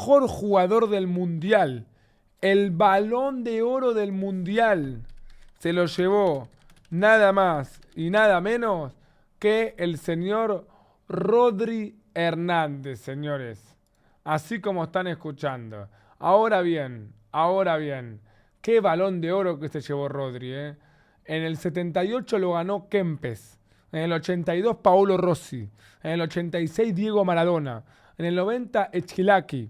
mejor jugador del Mundial. El Balón de Oro del Mundial se lo llevó nada más y nada menos que el señor Rodri Hernández, señores. Así como están escuchando. Ahora bien, qué Balón de Oro que se llevó Rodri, ¿eh? En el 78 lo ganó Kempes. En el 82 Paolo Rossi. En el 86 Diego Maradona. En el 90 Echilaki.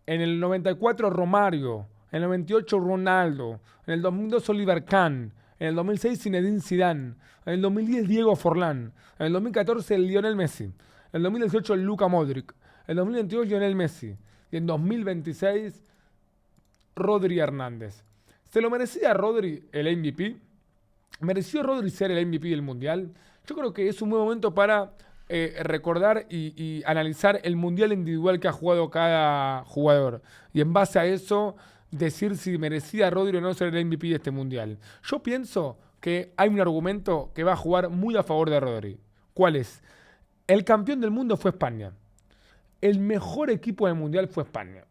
En el 94 Romario. En el 98 Ronaldo. En el 2002 Oliver Kahn. En el 2006 Zinedine Zidane. En el 2010 Diego Forlán. En el 2014 Lionel Messi. En el 2018 Luka Modric. En el 2022 Lionel Messi. Y en 2026 Rodri Hernández. ¿Se lo merecía Rodri el MVP? ¿Mereció Rodri ser el MVP del Mundial? Yo creo que es un buen momento para recordar y analizar el Mundial individual que ha jugado cada jugador. Y en base a eso, decir si merecía Rodri o no ser el MVP de este Mundial. Yo pienso que hay un argumento que va a jugar muy a favor de Rodri. ¿Cuál es? El campeón del mundo fue España. El mejor equipo del Mundial fue España.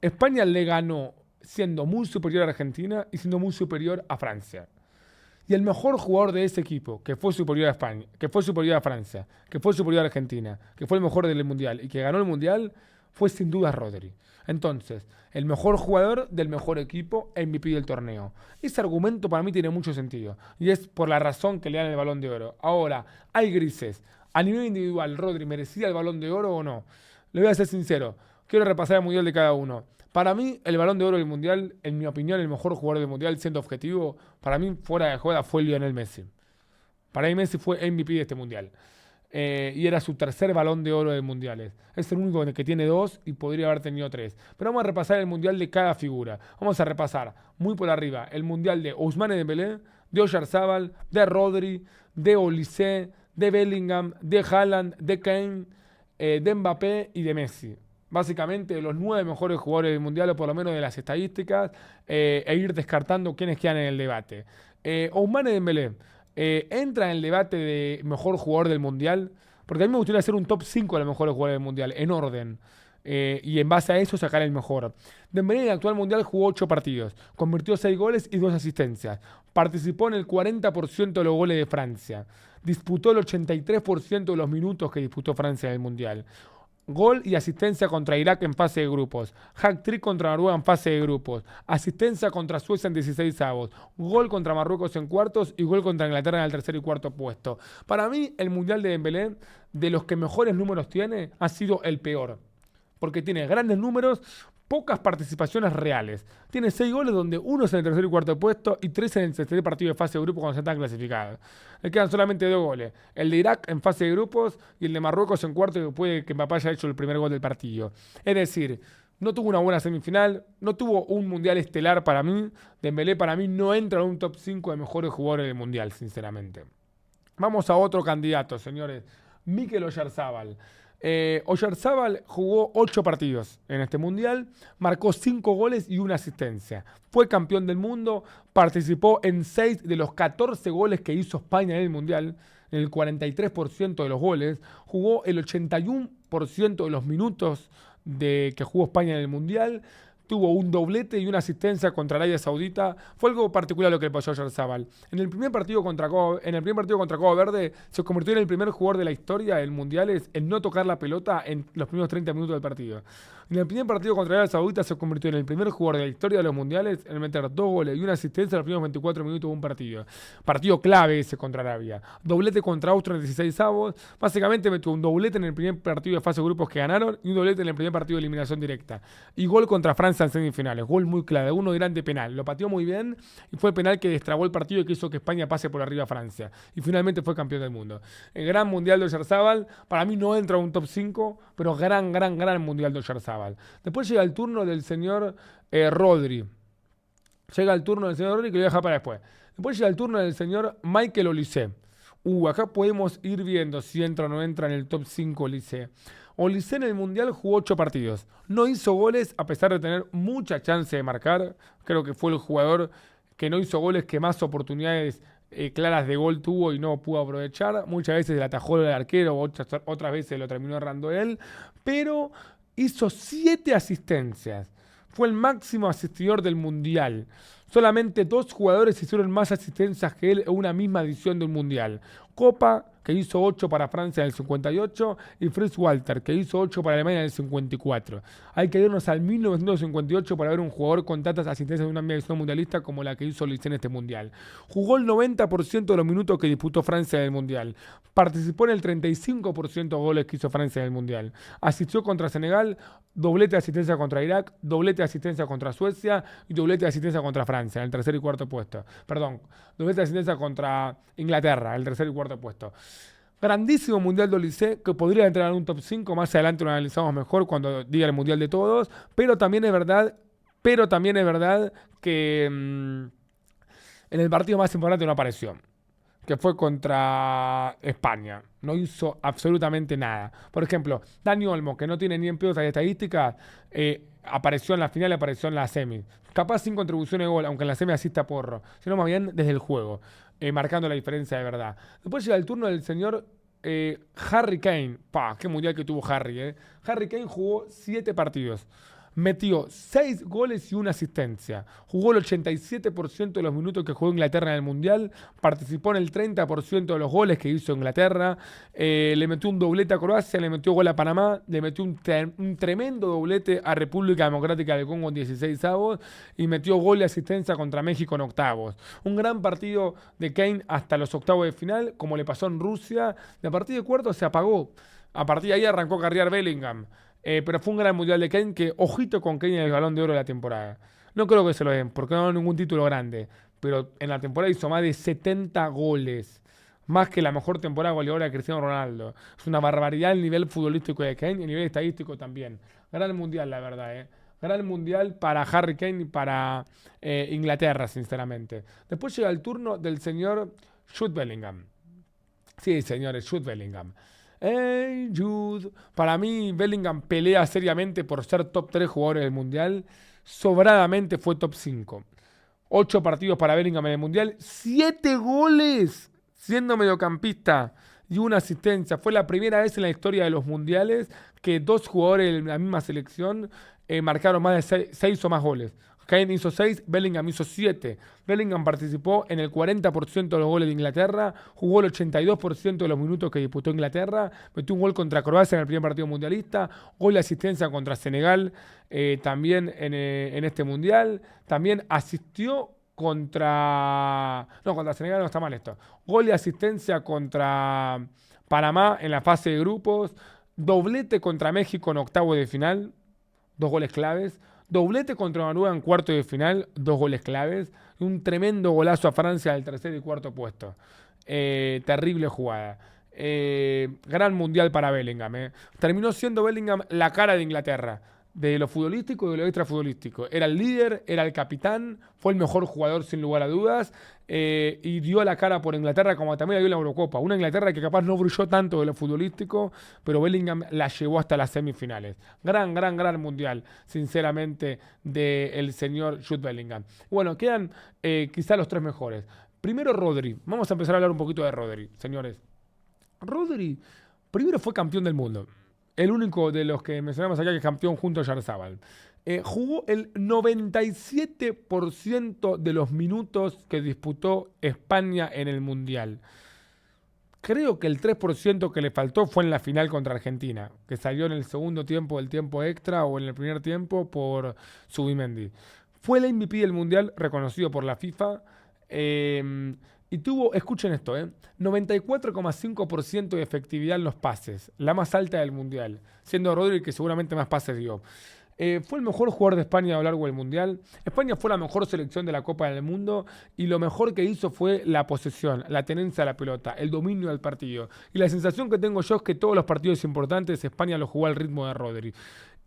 España le ganó siendo muy superior a Argentina y siendo muy superior a Francia. Y el mejor jugador de ese equipo, que fue superior a España, que fue superior a Francia, que fue superior a Argentina, que fue el mejor del Mundial y que ganó el Mundial, fue sin duda Rodri. Entonces, el mejor jugador del mejor equipo, MVP del torneo. Ese argumento para mí tiene mucho sentido. Y es por la razón que le dan el Balón de Oro. Ahora, hay grises. A nivel individual, ¿Rodri merecía el Balón de Oro o no? Le voy a ser sincero. Quiero repasar el Mundial de cada uno. Para mí, el Balón de Oro del Mundial, en mi opinión, el mejor jugador del Mundial, siendo objetivo, para mí, fuera de joda, fue Lionel Messi. Para mí, Messi fue MVP de este Mundial. Y era su tercer Balón de Oro de Mundiales. Es el único que tiene 2 y podría haber tenido 3. Pero vamos a repasar el Mundial de cada figura. Vamos a repasar, muy por arriba, el Mundial de Ousmane Dembélé, de Oyarzabal, de Rodri, de Olise, de Bellingham, de Haaland, de Kane, de Mbappé y de Messi. Básicamente los 9 mejores jugadores del Mundial, o por lo menos de las estadísticas, e ir descartando quiénes quedan en el debate. Ousmane Dembélé entra en el debate de mejor jugador del Mundial, porque a mí me gustaría hacer un top 5 de los mejores jugadores del Mundial, en orden. Y en base a eso sacar el mejor. Dembélé en el actual Mundial jugó 8 partidos, convirtió 6 goles y 2 asistencias. Participó en el 40% de los goles de Francia. Disputó el 83% de los minutos que disputó Francia en el Mundial. Gol y asistencia contra Irak en fase de grupos. Hat-trick contra Noruega en fase de grupos. Asistencia contra Suecia en 16avos. Gol contra Marruecos en cuartos y gol contra Inglaterra en el tercer y cuarto puesto. Para mí, el Mundial de Dembélé, de los que mejores números tiene, ha sido el peor. Porque tiene grandes números, pocas participaciones reales. Tiene 6 goles donde 1 es en el tercer y cuarto puesto y 3 en el tercer partido de fase de grupo cuando se están clasificados. Le quedan solamente 2 goles. El de Irak en fase de grupos y el de Marruecos en cuarto, que puede que Mbappé haya hecho el primer gol del partido. Es decir, no tuvo una buena semifinal, no tuvo un mundial estelar para mí. Dembélé para mí no entra en un top 5 de mejores jugadores del mundial, sinceramente. Vamos a otro candidato, señores. Mikel Oyarzabal. Oyarzabal jugó 8 partidos en este mundial, marcó 5 goles y 1 asistencia. Fue campeón del mundo, participó en 6 de los 14 goles que hizo España en el mundial, en el 43% de los goles, jugó el 81% de los minutos que jugó España en el mundial. Tuvo un doblete y una asistencia contra Arabia Saudita. Fue algo particular lo que le pasó a Oyarzabal. En el primer partido contra Cabo Verde se convirtió en el primer jugador de la historia del Mundial en no tocar la pelota en los primeros 30 minutos del partido. En el primer partido contra Arabia Saudita se convirtió en el primer jugador de la historia de los Mundiales en meter 2 goles y una asistencia en los primeros 24 minutos de un partido. Partido clave ese contra Arabia. Doblete contra Austria en 16avos. Básicamente metió un doblete en el primer partido de fase de grupos que ganaron y un doblete en el primer partido de eliminación directa. Y gol contra Francia en semifinales. Gol muy clave, uno grande penal. Lo pateó muy bien y fue el penal que destrabó el partido y que hizo que España pase por arriba a Francia. Y finalmente fue campeón del mundo. El gran mundial de Oyarzabal, para mí no entra en un top 5, pero gran mundial de Oyarzabal. Después llega el turno del señor Rodri. Llega el turno del señor Rodri, que lo voy a dejar para después. Después llega el turno del señor Michael Olise. Acá podemos ir viendo si entra o no entra en el top 5 Olise. Olise en el Mundial jugó 8 partidos. No hizo goles a pesar de tener mucha chance de marcar. Creo que fue el jugador que no hizo goles que más oportunidades claras de gol tuvo y no pudo aprovechar. Muchas veces le atajó el arquero, otras veces lo terminó errando él. Pero hizo 7 asistencias. Fue el máximo asistidor del Mundial. Solamente 2 jugadores hicieron más asistencias que él en una misma edición del Mundial. Copa, que hizo 8 para Francia en el 58, y Fritz Walter, que hizo 8 para Alemania en el 54. Hay que irnos al 1958 para ver un jugador con tantas asistencias en una misma edición mundialista como la que hizo Olise en este Mundial. Jugó el 90% de los minutos que disputó Francia en el Mundial. Participó en el 35% de goles que hizo Francia en el Mundial. Asistió contra Senegal, doblete de asistencia contra Irak, doblete de asistencia contra Suecia y doblete de asistencia contra Francia en el tercer y cuarto puesto. Perdón, doblete de asistencia contra Inglaterra, el tercer y cuarto puesto. Grandísimo Mundial de Olise, que podría entrar en un top 5, más adelante lo analizamos mejor cuando diga el Mundial de todos, pero también es verdad que en el partido más importante no apareció, que fue contra España. No hizo absolutamente nada. Por ejemplo, Dani Olmo, que no tiene ni en pedo de estadísticas, apareció en la final y apareció en la semi. Capaz sin contribución de gol, aunque en la semi asista Porro, sino más bien desde el juego, marcando la diferencia de verdad. Después llega el turno del señor Harry Kane. Qué mundial que tuvo Harry. Harry Kane jugó 7 partidos. Metió 6 goles y 1 asistencia. Jugó el 87% de los minutos que jugó Inglaterra en el Mundial. Participó en el 30% de los goles que hizo Inglaterra. Le metió un doblete a Croacia, le metió gol a Panamá, le metió un tremendo doblete a República Democrática del Congo en 16 avos y metió gol y asistencia contra México en octavos. Un gran partido de Kane hasta los octavos de final, como le pasó en Rusia. Y a partir de cuartos se apagó. A partir de ahí arrancó a carrear Bellingham. Pero fue un gran mundial de Kane que, ojito con Kane en el Balón de Oro de la temporada. No creo que se lo den, porque no ganó ningún título grande. Pero en la temporada hizo más de 70 goles. Más que la mejor temporada goleadora de Cristiano Ronaldo. Es una barbaridad el nivel futbolístico de Kane y el nivel estadístico también. Gran mundial, la verdad. Gran mundial para Harry Kane y para Inglaterra, sinceramente. Después llega el turno del señor Jude Bellingham. Sí, señores, Jude Bellingham. Hey Jude. Para mí, Bellingham pelea seriamente por ser top 3 jugadores del Mundial. Sobradamente fue top 5. 8 partidos para Bellingham en el Mundial. 7 goles siendo mediocampista y 1 asistencia. Fue la primera vez en la historia de los Mundiales que 2 jugadores de la misma selección marcaron más de 6 o más goles. Kane hizo 6, Bellingham hizo 7. Bellingham participó en el 40% de los goles de Inglaterra, jugó el 82% de los minutos que disputó Inglaterra, metió un gol contra Croacia en el primer partido mundialista, gol de asistencia contra Senegal también en este mundial. También asistió contra... No, contra Senegal no está mal esto. Gol de asistencia contra Panamá en la fase de grupos, doblete contra México en octavo de final, 2 goles claves. Doblete contra Noruega en cuarto de final, 2 goles claves. Y un tremendo golazo a Francia del tercer y cuarto puesto. Terrible jugada. Gran mundial para Bellingham. Terminó siendo Bellingham la cara de Inglaterra. De lo futbolístico y de lo extrafutbolístico. Era el líder, era el capitán, fue el mejor jugador sin lugar a dudas. Y dio la cara por Inglaterra como también la dio en la Eurocopa. Una Inglaterra que capaz no brilló tanto de lo futbolístico, pero Bellingham la llevó hasta las semifinales. Gran mundial, sinceramente, del señor Jude Bellingham. Bueno, quedan quizá los 3 mejores. Primero Rodri. Vamos a empezar a hablar un poquito de Rodri, señores. Rodri primero fue campeón del mundo. El único de los que mencionamos acá que es campeón junto a Oyarzabal. Jugó el 97% de los minutos que disputó España en el Mundial. Creo que el 3% que le faltó fue en la final contra Argentina, que salió en el segundo tiempo del tiempo extra o en el primer tiempo por Zubimendi. Fue el MVP del Mundial, reconocido por la FIFA. Y tuvo, escuchen esto, 94,5% de efectividad en los pases, la más alta del Mundial, siendo Rodri el que seguramente más pases dio. Fue el mejor jugador de España a lo largo del Mundial. España fue la mejor selección de la Copa del Mundo y lo mejor que hizo fue la posesión, la tenencia de la pelota, el dominio del partido. Y la sensación que tengo yo es que todos los partidos importantes España los jugó al ritmo de Rodri.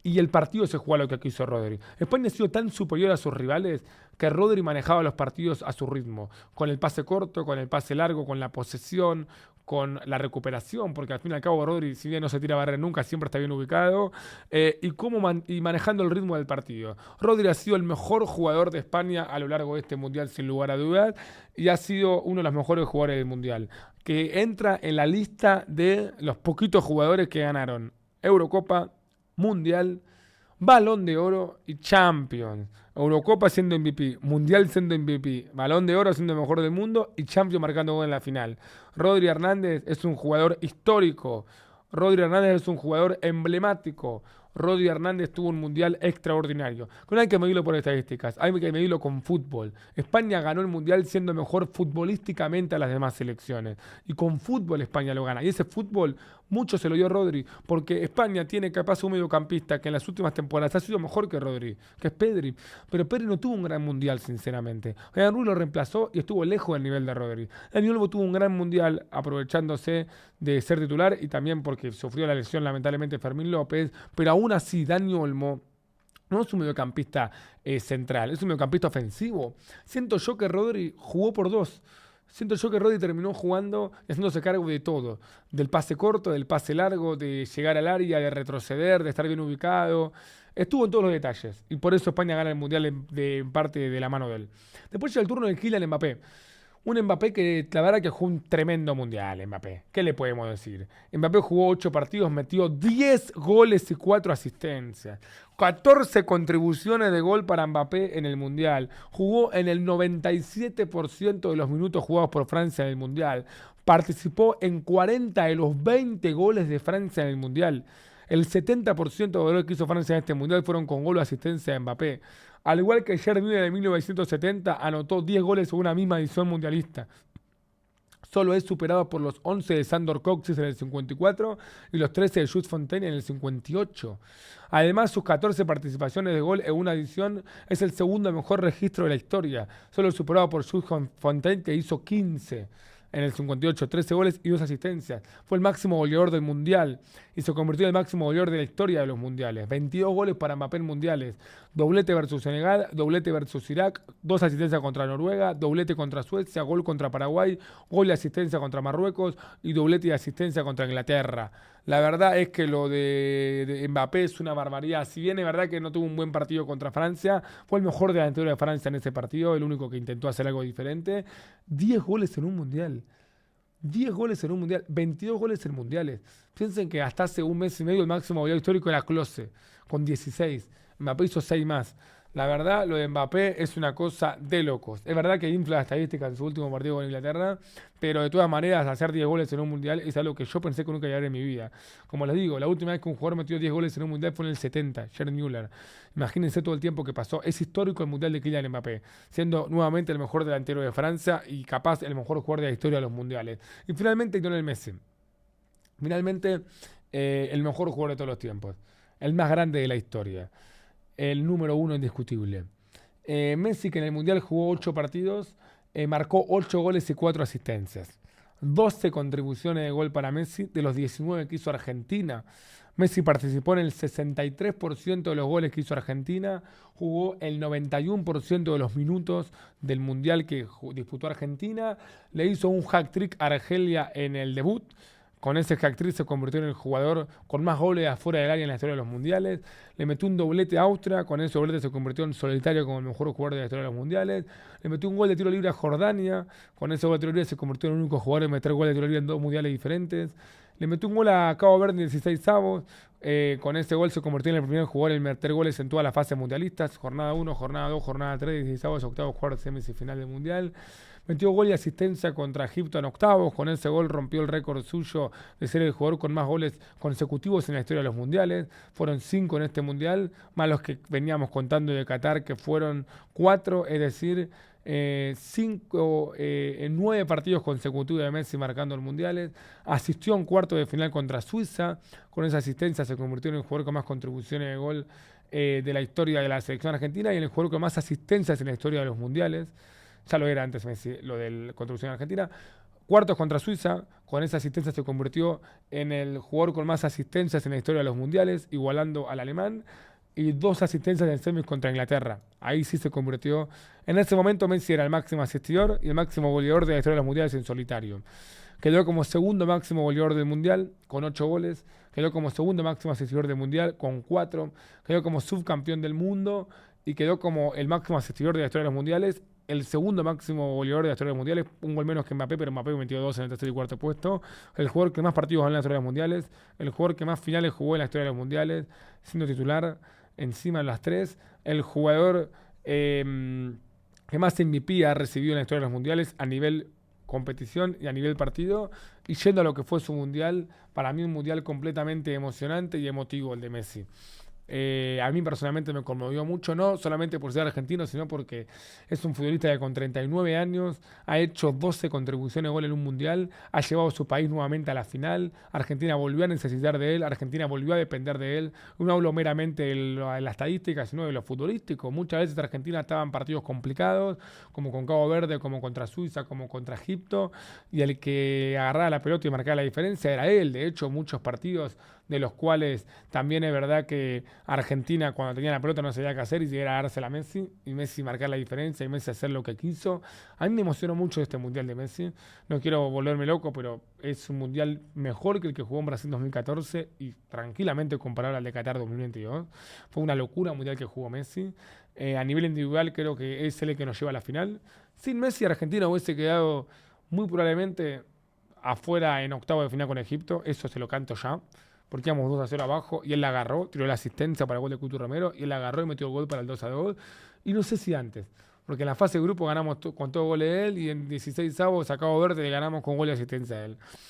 Y el partido se jugó a lo que quiso Rodri. España ha sido tan superior a sus rivales que Rodri manejaba los partidos a su ritmo. Con el pase corto, con el pase largo, con la posesión, con la recuperación. Porque al fin y al cabo Rodri, si bien no se tira a barrer nunca, siempre está bien ubicado. Y manejando el ritmo del partido. Rodri ha sido el mejor jugador de España a lo largo de este Mundial, sin lugar a dudas. Y ha sido uno de los mejores jugadores del Mundial. Que entra en la lista de los poquitos jugadores que ganaron Eurocopa, Mundial, Balón de Oro y Champions. Eurocopa siendo MVP, Mundial siendo MVP, Balón de Oro siendo el mejor del mundo y Champions marcando gol en la final. Rodri Hernández es un jugador histórico. Rodri Hernández es un jugador emblemático. Rodri Hernández tuvo un mundial extraordinario. No hay que medirlo por estadísticas, hay que medirlo con fútbol. España ganó el mundial siendo mejor futbolísticamente a las demás selecciones. Y con fútbol España lo gana. Y ese fútbol mucho se lo dio Rodri, porque España tiene capaz un mediocampista que en las últimas temporadas ha sido mejor que Rodri, que es Pedri. Pero Pedri no tuvo un gran mundial, sinceramente. Rui lo reemplazó y estuvo lejos del nivel de Rodri. Dani Olmo tuvo un gran mundial aprovechándose de ser titular y también porque sufrió la lesión lamentablemente Fermín López, pero aún así Dani Olmo no es un mediocampista central, es un mediocampista ofensivo. Siento yo que Rodri jugó por dos. Siento yo que Rodri terminó jugando, haciéndose cargo de todo. Del pase corto, del pase largo, de llegar al área, de retroceder, de estar bien ubicado. Estuvo en todos los detalles. Y por eso España gana el Mundial en parte de la mano de él. Después llega el turno de Kylian Mbappé. Un Mbappé que la verdad que jugó un tremendo mundial, Mbappé. ¿Qué le podemos decir? Mbappé jugó 8 partidos, metió 10 goles y 4 asistencias. 14 contribuciones de gol para Mbappé en el mundial. Jugó en el 97% de los minutos jugados por Francia en el mundial. Participó en 40 de los 20 goles de Francia en el mundial. El 70% de los goles que hizo Francia en este mundial fueron con gol o asistencia de Mbappé. Al igual que Gerd Müller en 1970, anotó 10 goles en una misma edición mundialista. Solo es superado por los 11 de Sandor Kocsis en el 54 y los 13 de Jules Fontaine en el 58. Además, sus 14 participaciones de gol en una edición es el segundo mejor registro de la historia, solo superado por Jules Fontaine, que hizo 15 en el 58, 13 goles y 2 asistencias. Fue el máximo goleador del Mundial y se convirtió en el máximo goleador de la historia de los Mundiales. 22 goles para Mbappé en Mundiales. Doblete versus Senegal, doblete versus Irak, 2 asistencias contra Noruega, doblete contra Suecia, gol contra Paraguay, gol y asistencia contra Marruecos y doblete y asistencia contra Inglaterra. La verdad es que lo de Mbappé es una barbaridad. Si bien es verdad que no tuvo un buen partido contra Francia, fue el mejor delantero de Francia en ese partido, el único que intentó hacer algo diferente. 10 goles en un Mundial. 10 goles en un Mundial, 22 goles en Mundiales. Piensen que hasta hace un mes y medio el máximo goleador histórico era Klose, con 16. Mbappé hizo 6 más. La verdad, lo de Mbappé es una cosa de locos. Es verdad que infla las estadísticas en su último partido con Inglaterra, pero de todas maneras, hacer 10 goles en un Mundial es algo que yo pensé que nunca iba a ver en mi vida. Como les digo, la última vez que un jugador metió 10 goles en un Mundial fue en el 70, Gerd Müller. Imagínense todo el tiempo que pasó. Es histórico el Mundial de Kylian Mbappé, siendo nuevamente el mejor delantero de Francia y capaz el mejor jugador de la historia de los Mundiales. Y finalmente, Lionel Messi. Finalmente, el mejor jugador de todos los tiempos. El más grande de la historia. El número 1 indiscutible. Messi, que en el Mundial jugó 8 partidos, marcó 8 goles y 4 asistencias. 12 contribuciones de gol para Messi de los 19 que hizo Argentina. Messi participó en el 63% de los goles que hizo Argentina, jugó el 91% de los minutos del Mundial que disputó Argentina, le hizo un hat-trick a Argelia en el debut. Con ese hat-trick se convirtió en el jugador con más goles afuera del área en la historia de los mundiales. Le metió un doblete a Austria, con ese doblete se convirtió en solitario como el mejor jugador de la historia de los mundiales. Le metió un gol de tiro libre a Jordania, con ese gol de tiro libre se convirtió en el único jugador en meter gol de tiro libre en 2 mundiales diferentes. Le metió un gol a Cabo Verde en 16avos, con ese gol se convirtió en el primer jugador en meter goles en todas las fases mundialistas, jornada 1, jornada 2, jornada 3, 16avos, octavos, cuartos, semis y final del mundial. Metió gol y asistencia contra Egipto en octavos. Con ese gol rompió el récord suyo de ser el jugador con más goles consecutivos en la historia de los mundiales. Fueron 5 en este mundial, más los que veníamos contando de Qatar, que fueron 4, es decir, 9 partidos consecutivos de Messi marcando los mundiales. Asistió en cuarto de final contra Suiza. Con esa asistencia se convirtió en el jugador con más contribuciones de gol de la historia de la selección argentina y en el jugador con más asistencias en la historia de los mundiales. Ya lo era antes Messi, lo de la contribución argentina. Cuartos contra Suiza, con esa asistencia se convirtió en el jugador con más asistencias en la historia de los mundiales, igualando al alemán. Y 2 asistencias en semis contra Inglaterra. Ahí sí se convirtió. En ese momento Messi era el máximo asistidor y el máximo goleador de la historia de los mundiales en solitario. Quedó como segundo máximo goleador del mundial con 8 goles. Quedó como segundo máximo asistidor del mundial con 4. Quedó como subcampeón del mundo y quedó como el máximo asistidor de la historia de los mundiales el segundo máximo goleador de la historia de los mundiales, un gol menos que Mbappé, pero Mbappé metió dos en el tercer y cuarto puesto. El jugador que más partidos ganó en la historia de los mundiales, el jugador que más finales jugó en la historia de los mundiales, siendo titular encima de las tres. El jugador que más MVP ha recibido en la historia de los mundiales a nivel competición y a nivel partido. Y yendo a lo que fue su mundial, para mí un mundial completamente emocionante y emotivo el de Messi. A mí personalmente me conmovió mucho, no solamente por ser argentino, sino porque es un futbolista que con 39 años ha hecho 12 contribuciones de gol en un mundial, ha llevado a su país nuevamente a la final, Argentina volvió a necesitar de él, Argentina volvió a depender de él. No hablo meramente de la estadística, sino de lo futbolístico. Muchas veces Argentina estaba en partidos complicados, como con Cabo Verde, como contra Suiza, como contra Egipto, y el que agarraba la pelota y marcaba la diferencia era él. De hecho, muchos partidos de los cuales también es verdad que Argentina cuando tenía la pelota no sabía qué hacer y llegara a dársela a Messi y Messi marcar la diferencia y Messi hacer lo que quiso. A mí me emocionó mucho este mundial de Messi. No quiero volverme loco, pero es un mundial mejor que el que jugó en Brasil 2014 y tranquilamente comparable al de Qatar 2022. Fue una locura el mundial que jugó Messi. A nivel individual creo que es él el que nos lleva a la final. Sin Messi Argentina hubiese quedado muy probablemente afuera en octavo de final con Egipto. Eso se lo canto ya porque íbamos 2-0 abajo y él la agarró, tiró la asistencia para el gol de Cuti Romero y él la agarró y metió el gol para el 2-2. Y no sé si antes, porque en la fase de grupo ganamos con todo gol de él y en 16 avos a Cabo Verde le ganamos con gol de asistencia a él.